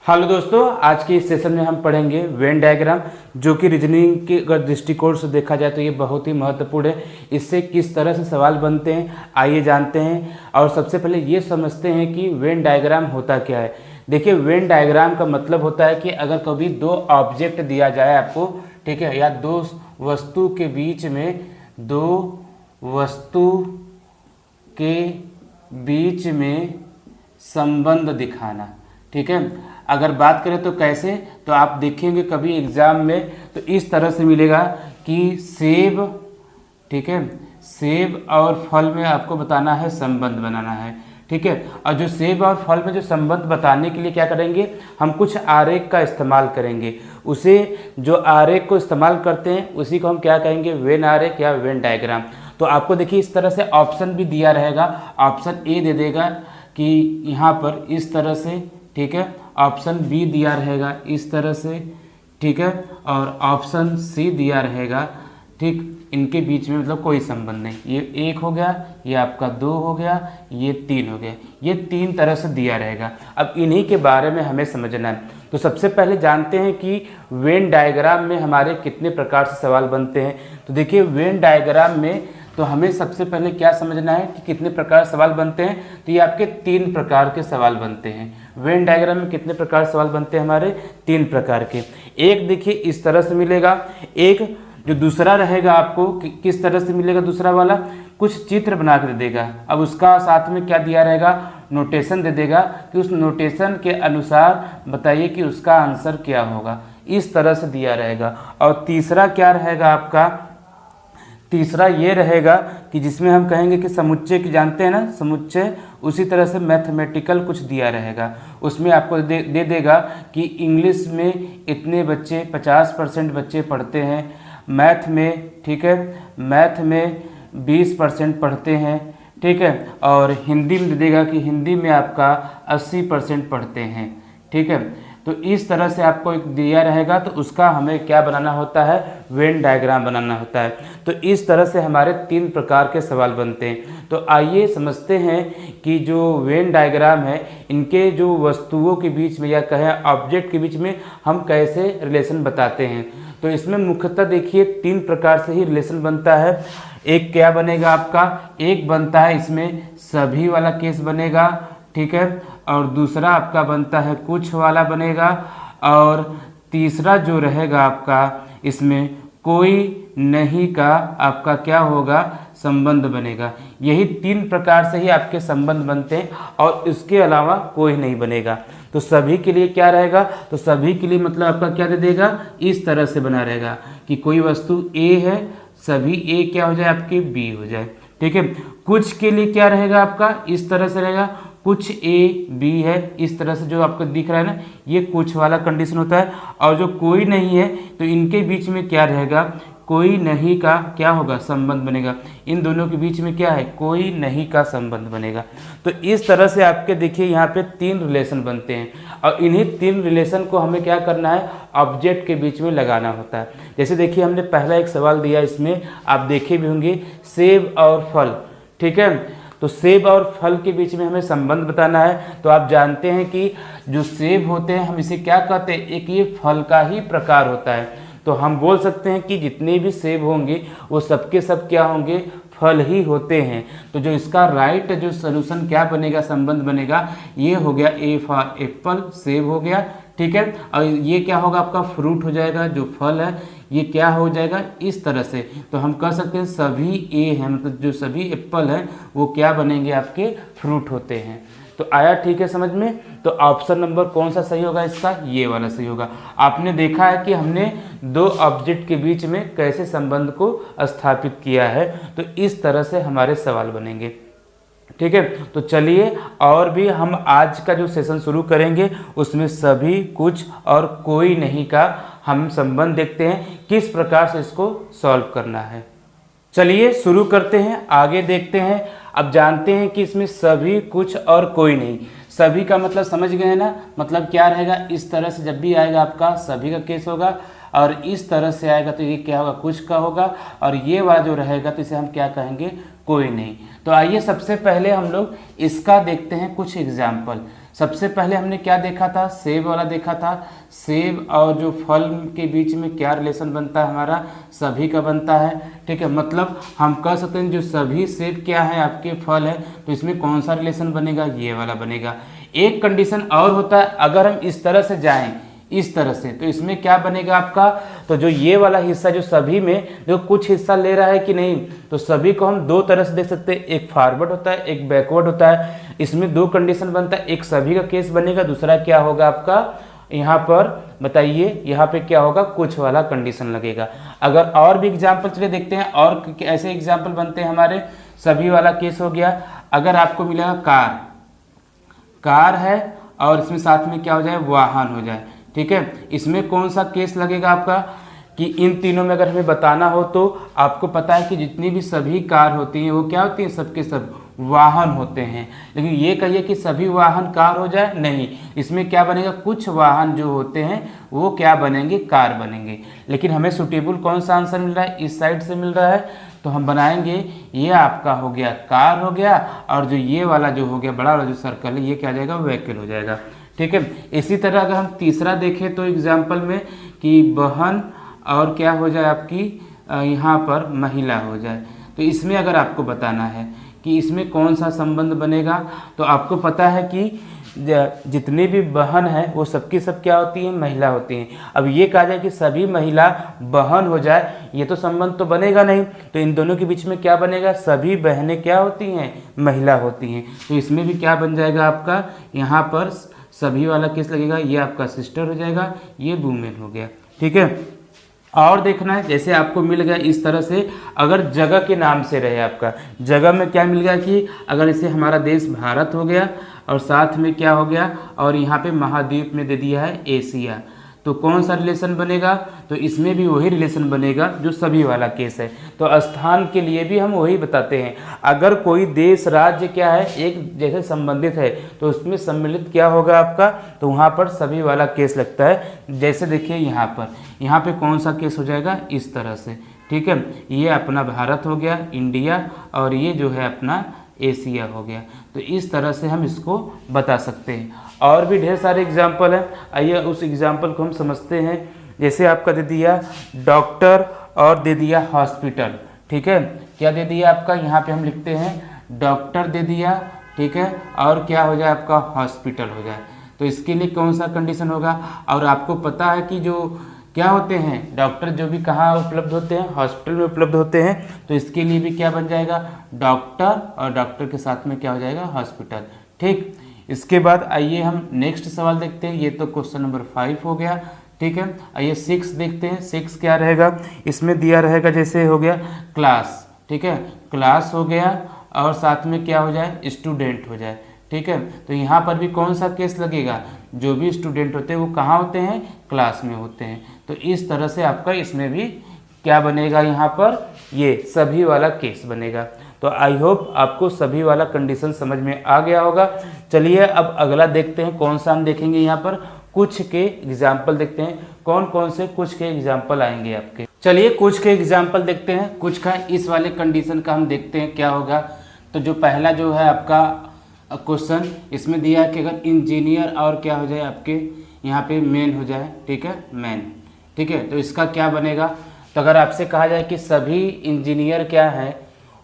Hello दोस्तों, आज के इस सेशन में हम पढ़ेंगे वेन डायग्राम, जो कि रीजनिंग के अगर दृष्टिकोण से देखा जाए तो ये बहुत ही महत्वपूर्ण है। इससे किस तरह से सवाल बनते हैं आइए जानते हैं। और सबसे पहले ये समझते हैं कि वेन डायग्राम होता क्या है। देखिए, वेन डायग्राम का मतलब होता है कि अगर कभी दो ऑब्जेक्ट दिया जाए आपको, ठीक है, या दो वस्तु के बीच में, दो वस्तु के बीच में संबंध दिखाना, ठीक है। अगर बात करें तो कैसे, तो आप देखेंगे कभी एग्जाम में तो इस तरह से मिलेगा कि सेब, ठीक है, सेब और फल में आपको बताना है, संबंध बनाना है, ठीक है। और जो सेब और फल में जो संबंध बताने के लिए क्या करेंगे, हम कुछ आरेख का इस्तेमाल करेंगे। उसे जो आरेख को इस्तेमाल करते हैं उसी को हम क्या कहेंगे, वेन आरेख या वेन डायग्राम। तो आपको देखिए इस तरह से ऑप्शन भी दिया रहेगा। ऑप्शन ए दे देगा कि यहाँ पर इस तरह से, ठीक है। ऑप्शन बी दिया रहेगा इस तरह से, ठीक है। और ऑप्शन सी दिया रहेगा, ठीक। इनके बीच में मतलब कोई संबंध नहीं। ये एक हो गया, ये आपका दो हो गया, ये तीन हो गया। ये तीन तरह से दिया रहेगा। अब इन्हीं के बारे में हमें समझना है। तो सबसे पहले जानते हैं कि वेन डायग्राम में हमारे कितने प्रकार से सवाल बनते हैं। तो देखिए, वेन डायग्राम में तो हमें सबसे पहले क्या समझना है कि कितने प्रकार सवाल बनते हैं। तो ये आपके तीन प्रकार के सवाल बनते हैं। वेन डायग्राम में कितने प्रकार सवाल बनते हैं हमारे, तीन प्रकार के। एक देखिए इस तरह से मिलेगा, एक जो दूसरा रहेगा आपको किस तरह से मिलेगा, दूसरा वाला कुछ चित्र बना कर देगा। अब उसका साथ में क्या दिया रहेगा, नोटेशन दे देगा कि उस नोटेशन के अनुसार बताइए कि उसका आंसर क्या होगा। इस तरह से दिया रहेगा। और तीसरा क्या रहेगा आपका, तीसरा ये रहेगा कि जिसमें हम कहेंगे कि समुच्चय की, जानते हैं ना समुच्चय, उसी तरह से मैथमेटिकल कुछ दिया रहेगा। उसमें आपको दे देगा कि इंग्लिश में इतने बच्चे 50% बच्चे पढ़ते हैं, मैथ में, ठीक है, मैथ में 20% पढ़ते हैं, ठीक है। और हिंदी में दे देगा कि हिंदी में आपका 80% पढ़ते हैं, ठीक है। तो इस तरह से आपको एक दिया रहेगा, तो उसका हमें क्या बनाना होता है, वेन डायग्राम बनाना होता है। तो इस तरह से हमारे तीन प्रकार के सवाल बनते हैं। तो आइए समझते हैं कि जो वेन डायग्राम है, इनके जो वस्तुओं के बीच में या कहें ऑब्जेक्ट के बीच में हम कैसे रिलेशन बताते हैं। तो इसमें मुख्यतः देखिए तीन प्रकार से ही रिलेशन बनता है। एक क्या बनेगा आपका, एक बनता है इसमें सभी वाला केस बनेगा, ठीक है। और दूसरा आपका बनता है कुछ वाला बनेगा। और तीसरा जो रहेगा आपका, इसमें कोई नहीं का आपका क्या होगा, संबंध बनेगा। यही तीन प्रकार से ही आपके संबंध बनते हैं और इसके अलावा कोई नहीं बनेगा। तो सभी के लिए क्या रहेगा, तो सभी के लिए मतलब आपका क्या दे देगा, इस तरह से बना रहेगा कि कोई वस्तु ए है, सभी ए क्या हो जाए आपके बी हो जाए, ठीक है। कुछ के लिए क्या रहेगा आपका, इस तरह से रहेगा, कुछ ए बी है, इस तरह से जो आपको दिख रहा है ना, ये कुछ वाला कंडीशन होता है। और जो कोई नहीं है तो इनके बीच में क्या रहेगा, कोई नहीं का क्या होगा, संबंध बनेगा। इन दोनों के बीच में क्या है, कोई नहीं का संबंध बनेगा। तो इस तरह से आपके देखिए यहाँ पे तीन रिलेशन बनते हैं। और इन्हीं तीन रिलेशन को हमें क्या करना है, ऑब्जेक्ट के बीच में लगाना होता है। जैसे देखिए हमने पहला एक सवाल दिया, इसमें आप देखे भी होंगे सेब और फल, ठीक है। तो सेब और फल के बीच में हमें संबंध बताना है। तो आप जानते हैं कि जो सेब होते हैं हम इसे क्या कहते हैं, एक ये फल का ही प्रकार होता है। तो हम बोल सकते हैं कि जितने भी सेब होंगे वो सबके सब क्या होंगे, फल ही होते हैं। तो जो इसका राइट जो सॉल्यूशन क्या बनेगा, संबंध बनेगा, ये हो गया ए फॉर एप्पल, सेब हो गया, ठीक है। और ये क्या होगा आपका फ्रूट हो जाएगा, जो फल है ये क्या हो जाएगा, इस तरह से। तो हम कह सकते हैं सभी ए हैं, मतलब जो सभी एप्पल हैं वो क्या बनेंगे, आपके फ्रूट होते हैं। तो आया ठीक है समझ में। तो ऑप्शन नंबर कौन सा सही होगा इसका, ये वाला सही होगा। आपने देखा है कि हमने दो ऑब्जेक्ट के बीच में कैसे संबंध को स्थापित किया है। तो इस तरह से हमारे सवाल बनेंगे, ठीक है। तो चलिए और भी हम आज का जो सेशन शुरू करेंगे उसमें सभी, कुछ और कोई नहीं का हम संबंध देखते हैं, किस प्रकार से इसको सॉल्व करना है। चलिए शुरू करते हैं, आगे देखते हैं। अब जानते हैं कि इसमें सभी, कुछ और कोई नहीं। सभी का मतलब समझ गए हैं ना, मतलब क्या रहेगा, इस तरह से जब भी आएगा आपका सभी का केस होगा। और इस तरह से आएगा तो ये क्या होगा, कुछ का होगा। और ये वाला जो रहेगा तो इसे हम क्या कहेंगे, कोई नहीं। तो आइए सबसे पहले हम लोग इसका देखते हैं कुछ एग्जाम्पल। सबसे पहले हमने क्या देखा था, सेब वाला देखा था। सेब और जो फल के बीच में क्या रिलेशन बनता है हमारा, सभी का बनता है। ठीक है, मतलब हम कह सकते हैं जो सभी सेब क्या है आपके फल है, तो इसमें कौन सा रिलेशन बनेगा, ये वाला बनेगा। एक कंडीशन और होता है, अगर हम इस तरह से जाएं, इस तरह से, तो इसमें क्या बनेगा आपका, तो जो ये वाला हिस्सा जो सभी में जो कुछ हिस्सा ले रहा है कि नहीं, तो सभी को हम दो तरह से देख सकते हैं, एक फॉरवर्ड होता है, एक बैकवर्ड होता है। इसमें दो कंडीशन बनता है, एक सभी का केस बनेगा, दूसरा क्या होगा आपका, यहाँ पर बताइए, यहाँ पे क्या होगा, कुछ वाला कंडीशन लगेगा। अगर और भी एग्जाम्पल चलिए देखते हैं, और ऐसे एग्जाम्पल बनते हैं हमारे, सभी वाला केस हो गया। अगर आपको मिलेगा कार, कार है और इसमें साथ में क्या हो जाए, वाहन हो जाए। ठीक है, इसमें कौन सा केस लगेगा आपका, कि इन तीनों में अगर हमें बताना हो तो आपको पता है कि जितनी भी सभी कार होती हैं वो क्या होती हैं, सबके सब वाहन होते हैं। लेकिन ये कहिए कि सभी वाहन कार हो जाए, नहीं, इसमें क्या बनेगा, कुछ वाहन जो होते हैं वो क्या बनेंगे, कार बनेंगे। लेकिन हमें सुटेबल कौन सा आंसर मिल रहा है, इस साइड से मिल रहा है, तो हम बनाएंगे, ये आपका हो गया कार हो गया, और जो ये वाला जो हो गया बड़ा वाला जो सर्कल है, ये क्या आ जाएगा, व्हीकल हो जाएगा। ठीक है, इसी तरह अगर हम तीसरा देखें तो एग्जाम्पल में कि बहन और क्या हो जाए आपकी, यहाँ पर महिला हो जाए। तो इसमें अगर आपको बताना है कि इसमें कौन सा संबंध बनेगा, तो आपको पता है कि जितनी भी बहन है वो सबकी सब क्या होती हैं, महिला होती हैं। अब ये कहा जाए कि सभी महिला बहन हो जाए, ये तो संबंध तो बनेगा नहीं, तो इन दोनों के बीच में क्या बनेगा, सभी बहनें क्या होती हैं, महिला होती हैं। तो इसमें भी क्या बन जाएगा आपका, यहाँ पर सभी वाला केस लगेगा, ये आपका सिस्टर हो जाएगा, ये वुमेन हो गया। ठीक है, और देखना है, जैसे आपको मिल गया इस तरह से, अगर जगह के नाम से रहे आपका, जगह में क्या मिल गया कि अगर इसे हमारा देश भारत हो गया और साथ में क्या हो गया, और यहाँ पे महाद्वीप में दे दिया है एशिया, तो कौन सा रिलेशन बनेगा, तो इसमें भी वही रिलेशन बनेगा जो सभी वाला केस है। तो स्थान के लिए भी हम वही बताते हैं, अगर कोई देश राज्य क्या है एक जैसे संबंधित है तो उसमें सम्मिलित क्या होगा आपका, तो वहाँ पर सभी वाला केस लगता है। जैसे देखिए यहाँ पे कौन सा केस हो जाएगा, इस तरह से। ठीक है, ये अपना भारत हो गया, इंडिया, और ये जो है अपना एशिया हो गया। तो इस तरह से हम इसको बता सकते हैं। और भी ढेर सारे एग्जाम्पल हैं, आइए उस एग्जाम्पल को हम समझते हैं। जैसे आपका दे दिया डॉक्टर और दे दिया हॉस्पिटल। ठीक है, क्या दे दिया आपका, यहाँ पे हम लिखते हैं डॉक्टर दे दिया, ठीक है, और क्या हो जाए आपका, हॉस्पिटल हो जाए। तो इसके लिए कौन सा कंडीशन होगा, और आपको पता है कि जो क्या होते हैं डॉक्टर जो भी कहाँ उपलब्ध होते हैं, हॉस्पिटल में उपलब्ध होते हैं, तो इसके लिए भी क्या बन जाएगा, डॉक्टर, और डॉक्टर के साथ में क्या हो जाएगा, हॉस्पिटल। ठीक, इसके बाद आइए हम नेक्स्ट सवाल देखते हैं। ये तो क्वेश्चन नंबर 5 हो गया। ठीक है, आइए 6 देखते हैं। 6 क्या रहेगा, इसमें दिया रहेगा जैसे हो गया क्लास। ठीक है, क्लास हो गया और साथ में क्या हो जाए, स्टूडेंट हो जाए। ठीक है, तो यहाँ पर भी कौन सा केस लगेगा, जो भी स्टूडेंट होते हैं वो कहाँ होते हैं, क्लास में होते हैं। तो इस तरह से आपका इसमें भी क्या बनेगा, यहाँ पर ये सभी वाला केस बनेगा। तो आई होप आपको सभी वाला कंडीशन समझ में आ गया होगा। चलिए अब अगला देखते हैं, कौन सा हम देखेंगे, यहाँ पर कुछ के एग्जाम्पल देखते हैं, कौन कौन से कुछ के एग्जाम्पल आएंगे आपके। चलिए कुछ के एग्जाम्पल देखते हैं। कुछ का इस वाले कंडीशन का हम देखते हैं क्या होगा। तो जो पहला जो है आपका क्वेश्चन, इसमें दिया है कि अगर इंजीनियर और क्या हो जाए आपके यहाँ पे मैन हो जाए। ठीक है, मैन। ठीक है, तो इसका क्या बनेगा, तो अगर आपसे कहा जाए कि सभी इंजीनियर क्या हैं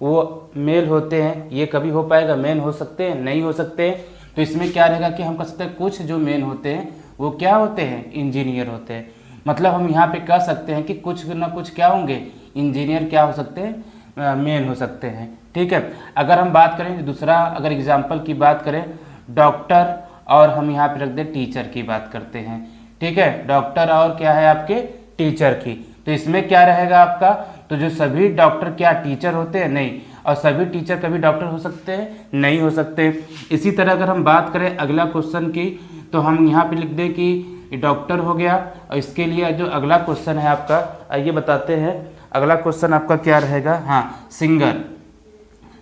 वो मेल होते हैं, ये कभी हो पाएगा, मैन हो सकते हैं, नहीं हो सकते। तो इसमें क्या रहेगा कि हम कह सकते हैं कुछ जो मैन होते हैं वो क्या होते हैं, इंजीनियर होते हैं। मतलब हम यहाँ पे कह सकते हैं कि कुछ ना कुछ क्या होंगे, इंजीनियर क्या हो सकते हैं, मेन हो सकते हैं। ठीक है, अगर हम बात करें दूसरा, अगर एग्जाम्पल की बात करें डॉक्टर, और हम यहाँ पे रख दें टीचर की बात करते हैं। ठीक है, डॉक्टर और क्या है आपके टीचर की, तो इसमें क्या रहेगा आपका, तो जो सभी डॉक्टर क्या टीचर होते हैं, नहीं, और सभी टीचर कभी डॉक्टर हो सकते हैं, नहीं हो सकते। इसी तरह अगर हम बात करें अगला क्वेश्चन की, तो हम यहाँ पे लिख दें कि डॉक्टर हो गया, और इसके लिए जो अगला क्वेश्चन है आपका, आइए बताते हैं। अगला क्वेश्चन आपका क्या रहेगा, हाँ, सिंगर,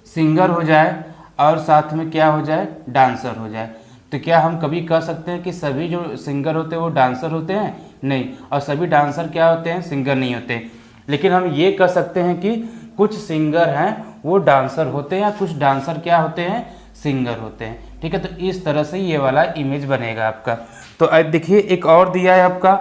सिंगर हो जाए और साथ में क्या हो जाए, डांसर हो जाए। तो क्या हम कभी कह सकते हैं कि सभी जो सिंगर होते हैं वो डांसर होते हैं, नहीं, और सभी डांसर क्या होते हैं, सिंगर नहीं होते। लेकिन हम ये कह सकते हैं कि कुछ सिंगर हैं वो डांसर होते हैं, या कुछ डांसर क्या होते हैं, सिंगर होते हैं। ठीक है। तो इस तरह से ये वाला इमेज बनेगा आपका। तो अब देखिए एक और दिया है आपका,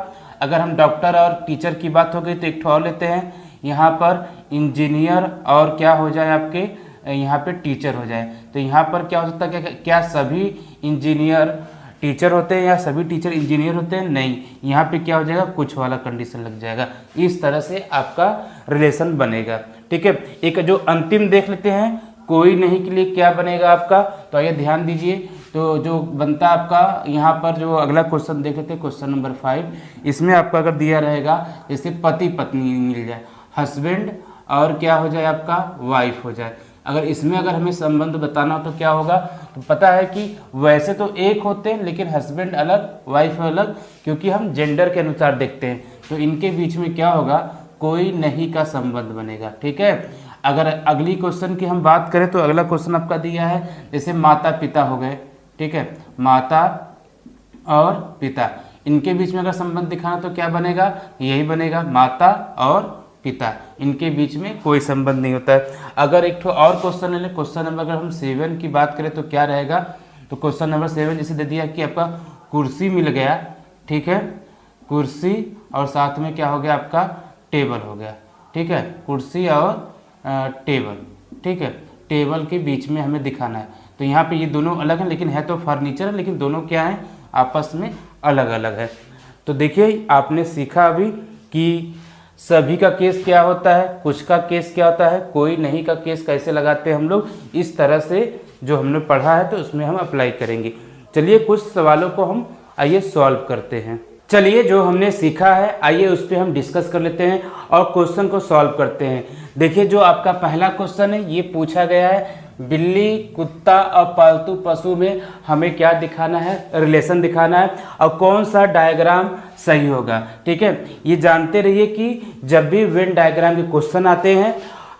अगर हम डॉक्टर और टीचर की बात हो गई तो एक और लेते हैं, यहाँ पर इंजीनियर और क्या हो जाए आपके यहाँ पे टीचर हो जाए। तो यहाँ पर क्या हो सकता है, क्या सभी इंजीनियर टीचर होते हैं या सभी टीचर इंजीनियर होते हैं? नहीं, यहाँ पे क्या हो जाएगा, कुछ वाला कंडीशन लग जाएगा। इस तरह से आपका रिलेशन बनेगा, ठीक है। एक जो अंतिम देख लेते हैं, कोई नहीं के लिए क्या बनेगा आपका, तो आइए ध्यान दीजिए। तो जो बनता है आपका यहाँ पर, जो अगला क्वेश्चन देख लेते हैं, क्वेश्चन नंबर 5, इसमें आपका अगर दिया रहेगा जैसे पति पत्नी मिल जाए, हस्बैंड और क्या हो जाए आपका वाइफ हो जाए। अगर इसमें अगर हमें संबंध बताना हो तो क्या होगा, तो पता है कि वैसे तो एक होते हैं लेकिन हस्बैंड अलग वाइफ अलग, क्योंकि हम जेंडर के अनुसार देखते हैं। तो इनके बीच में क्या होगा, कोई नहीं का संबंध बनेगा, ठीक है। अगर अगली क्वेश्चन की हम बात करें तो अगला क्वेश्चन आपका दिया है जैसे माता पिता हो गए, ठीक है, माता और पिता, इनके बीच में अगर संबंध दिखाना तो क्या बनेगा, यही बनेगा, माता और पिता, इनके बीच में कोई संबंध नहीं होता है। अगर एक ठो और क्वेश्चन ले लें, क्वेश्चन नंबर अगर हम 7 की बात करें तो क्या रहेगा, तो क्वेश्चन नंबर 7 जैसे दे दिया कि आपका कुर्सी मिल गया, ठीक है, कुर्सी और साथ में क्या हो गया आपका टेबल हो गया, ठीक है, कुर्सी और टेबल, ठीक है, टेबल के बीच में हमें दिखाना है। तो यहाँ पे ये दोनों अलग हैं लेकिन है तो फर्नीचर, लेकिन दोनों क्या हैं, आपस में अलग अलग है। तो देखिए आपने सीखा अभी कि सभी का केस क्या होता है, कुछ का केस क्या होता है, कोई नहीं का केस कैसे लगाते हैं हम लोग। इस तरह से जो हमने पढ़ा है तो उसमें हम अप्लाई करेंगे। चलिए कुछ सवालों को हम आइए सॉल्व करते हैं। चलिए जो हमने सीखा है आइए उस पर हम डिस्कस कर लेते हैं और क्वेश्चन को सॉल्व करते हैं। देखिए जो आपका पहला क्वेश्चन है ये पूछा गया है, बिल्ली कुत्ता और पालतू पशु में हमें क्या दिखाना है, रिलेशन दिखाना है और कौन सा डायग्राम सही होगा, ठीक है। ये जानते रहिए कि जब भी वेन डायग्राम के क्वेश्चन आते हैं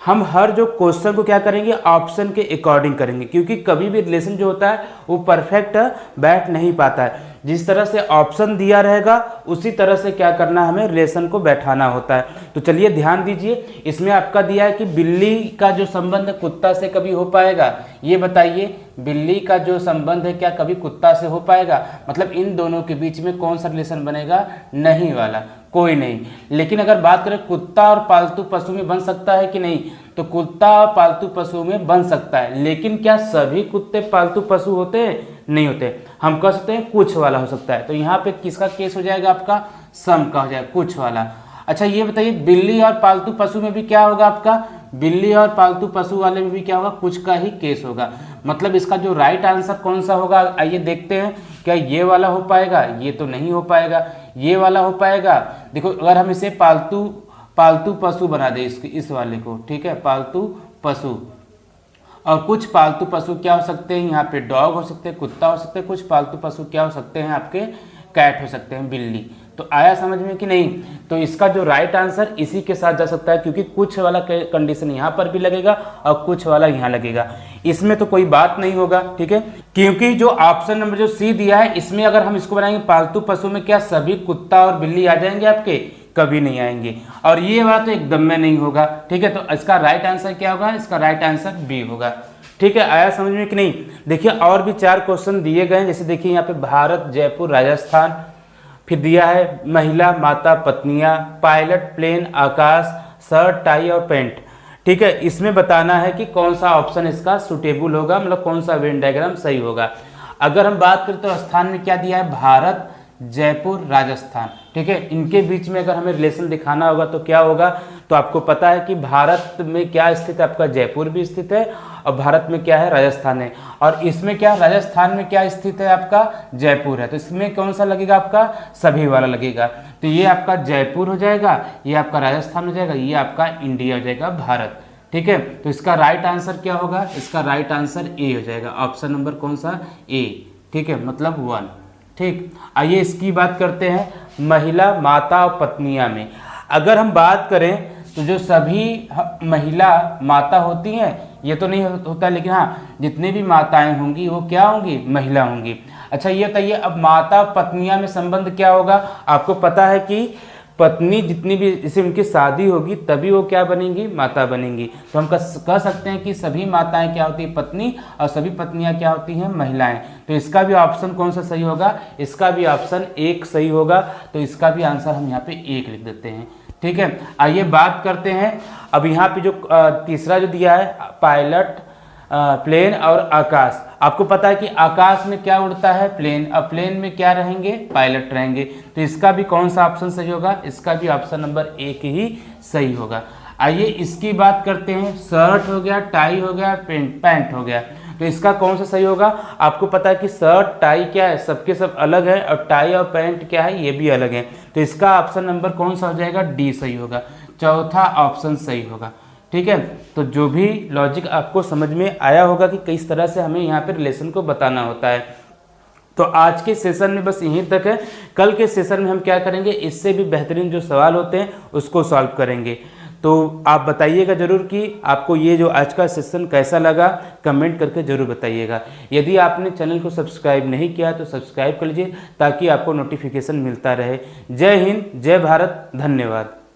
हम हर जो क्वेश्चन को क्या करेंगे, ऑप्शन के अकॉर्डिंग करेंगे, क्योंकि कभी भी रिलेशन जो होता है वो परफेक्ट बैठ नहीं पाता है। जिस तरह से ऑप्शन दिया रहेगा उसी तरह से क्या करना है, हमें रिलेशन को बैठाना होता है। तो चलिए ध्यान दीजिए, इसमें आपका दिया है कि बिल्ली का जो संबंध कुत्ता से कभी हो पाएगा, ये बताइए बिल्ली का जो संबंध है क्या कभी कुत्ता से हो पाएगा, मतलब इन दोनों के बीच में कौन सा रिलेशन बनेगा, नहीं वाला, कोई नहीं। लेकिन अगर बात करें कुत्ता और पालतू पशु में बन सकता है कि नहीं, तो कुत्ता और पालतू पशु में बन सकता है, लेकिन क्या सभी कुत्ते पालतू पशु होते हैं, नहीं होते। हम कह सकते हैं कुछ वाला हो सकता है। तो यहाँ पे किसका केस हो जाएगा, आपका सम का हो जाएगा, कुछ वाला। अच्छा ये बताइए बिल्ली और पालतू पशु में भी क्या होगा आपका, बिल्ली और पालतू पशु वाले में भी क्या होगा, कुछ का ही केस होगा। मतलब इसका जो राइट आंसर कौन सा होगा, आइए देखते हैं। क्या ये वाला हो पाएगा, ये तो नहीं हो पाएगा, ये वाला हो पाएगा। देखो अगर हम इसे पालतू पशु बना दे इस वाले को, ठीक है, पालतू पशु, और कुछ पालतू पशु क्या हो सकते हैं, यहाँ पे डॉग हो सकते हैं, कुत्ता हो सकते हैं, कुछ पालतू पशु क्या हो सकते हैं आपके, कैट हो सकते हैं, बिल्ली। तो आया समझ में कि नहीं। तो इसका जो राइट आंसर इसी के साथ जा सकता है, क्योंकि कुछ वाला कंडीशन यहाँ पर भी लगेगा और कुछ वाला यहाँ लगेगा, इसमें तो कोई बात नहीं होगा, ठीक है। क्योंकि जो ऑप्शन नंबर जो सी दिया है इसमें अगर हम इसको बनाएंगे पालतू पशु में क्या सभी कुत्ता और बिल्ली आ जाएंगे आपके, कभी नहीं आएंगे, और ये वाला तो एकदम में नहीं होगा, ठीक है। तो इसका राइट आंसर क्या होगा, इसका राइट आंसर बी होगा, ठीक है। आया समझ में कि नहीं। देखिए और भी 4 क्वेश्चन दिए गए हैं, जैसे देखिए यहाँ पे भारत जयपुर राजस्थान, फिर दिया है महिला माता पत्नियां, पायलट प्लेन आकाश, शर्ट टाई और पैंट, ठीक है। इसमें बताना है कि कौन सा ऑप्शन इसका सुटेबल होगा, मतलब कौन सा वेन डायग्राम सही होगा। अगर हम बात करें तो स्थान में क्या दिया है, भारत जयपुर राजस्थान, ठीक है। इनके बीच में अगर हमें रिलेशन दिखाना होगा तो क्या होगा, तो आपको पता है कि भारत में क्या स्थित है, आपका जयपुर भी स्थित है और भारत में क्या है, राजस्थान है, और इसमें क्या राजस्थान में क्या स्थित है, आपका जयपुर है। तो इसमें कौन सा लगेगा, आपका सभी वाला लगेगा। तो ये आपका जयपुर हो जाएगा, ये आपका राजस्थान हो जाएगा, ये आपका इंडिया हो जाएगा, भारत, ठीक है। तो इसका राइट आंसर क्या होगा, इसका राइट आंसर ए हो जाएगा, ऑप्शन नंबर कौन सा, ए, ठीक है, मतलब 1, ठीक। आइए इसकी बात करते हैं महिला माता और पत्नियां में। अगर हम बात करें तो जो सभी महिला माता होती हैं ये तो नहीं होता, लेकिन हाँ जितनी भी माताएं होंगी वो क्या होंगी, महिला होंगी। अच्छा ये बताइए अब माता पत्नियां में संबंध क्या होगा। आपको पता है कि पत्नी जितनी भी, जैसे उनकी शादी होगी तभी वो क्या बनेंगी, माता बनेंगी। तो हम कह सकते हैं कि सभी माताएं क्या होती है, पत्नी, और सभी पत्नियां क्या होती हैं, महिलाएं। तो इसका भी ऑप्शन कौन सा सही होगा, इसका भी ऑप्शन 1 सही होगा। तो इसका भी आंसर हम यहाँ पे 1 लिख देते हैं। ठीक है, आइए बात करते हैं अब यहाँ पे जो तीसरा जो दिया है, पायलट, प्लेन और आकाश। आपको पता है कि आकाश में क्या उड़ता है, प्लेन। अब प्लेन में क्या रहेंगे, पायलट रहेंगे। तो इसका भी कौन सा ऑप्शन सही होगा, इसका भी ऑप्शन नंबर 1 ही सही होगा। आइए इसकी बात करते हैं, शर्ट हो गया, टाई हो गया, पैंट हो गया। तो इसका कौन सा सही होगा। आपको पता है कि शर्ट टाई क्या है, सबके सब अलग है, और टाई और पैंट क्या है, ये भी अलग है। तो इसका ऑप्शन नंबर कौन सा हो जाएगा, डी सही होगा। चौथा ऑप्शन सही होगा। ठीक है, तो जो भी लॉजिक आपको समझ में आया होगा कि किस तरह से हमें यहाँ पे रिलेशन को बताना होता है। तो आज के सेशन में बस यहीं तक है। कल के सेशन में हम क्या करेंगे, इससे भी बेहतरीन जो सवाल होते हैं उसको सॉल्व करेंगे। तो आप बताइएगा जरूर कि आपको ये जो आज का सेशन कैसा लगा, कमेंट करके जरूर बताइएगा। यदि आपने चैनल को सब्सक्राइब नहीं किया तो सब्सक्राइब कर लीजिए ताकि आपको नोटिफिकेशन मिलता रहे। जय हिंद, जय भारत, धन्यवाद।